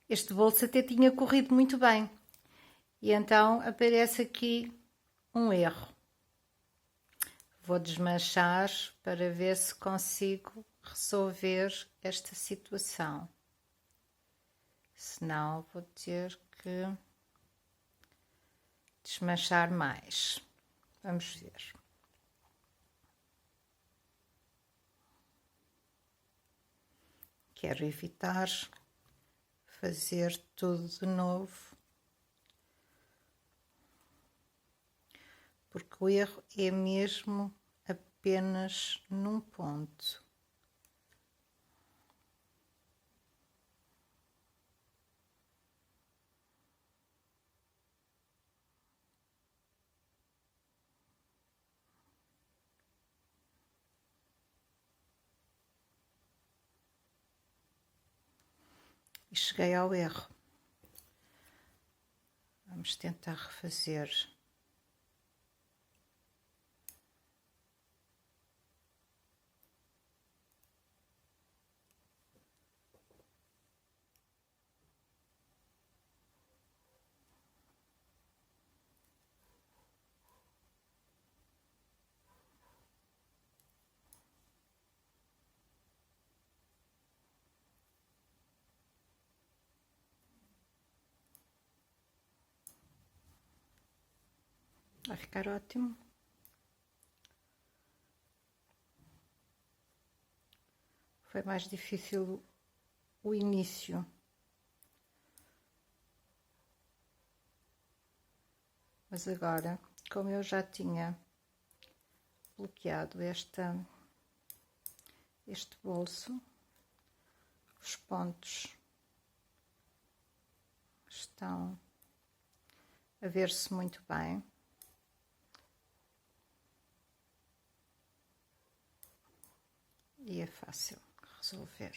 este bolso até tinha corrido muito bem. E então aparece aqui um erro. Vou desmanchar para ver se consigo resolver esta situação. Senão vou ter que desmanchar mais. Vamos ver. Quero evitar fazer tudo de novo, porque o erro é mesmo apenas num ponto. E cheguei ao erro. Vamos tentar refazer. Vai ficar ótimo. Foi mais difícil o início. Mas agora, como eu já tinha bloqueado este bolso, os pontos estão a ver-se muito bem. E é fácil resolver.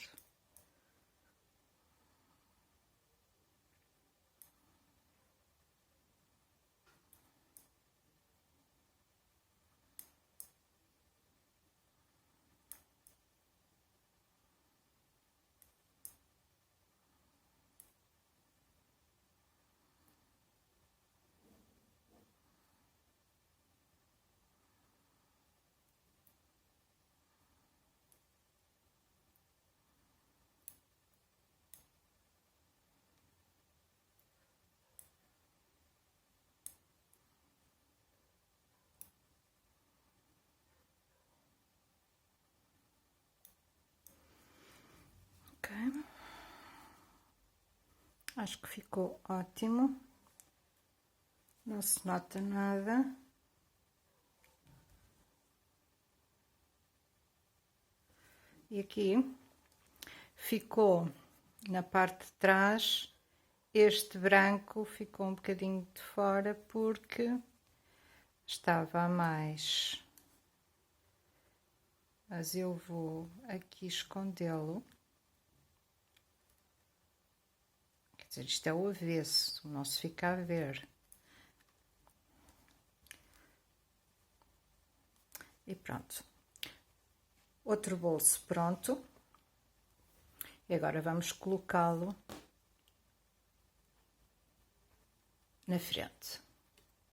Ok. Acho que ficou ótimo. Não se nota nada. E aqui ficou na parte de trás, este branco ficou um bocadinho de fora porque estava a mais. Mas eu vou aqui escondê-lo. Quer dizer, isto é o avesso, não se fica a ver. E pronto. Outro bolso pronto. E agora vamos colocá-lo na frente.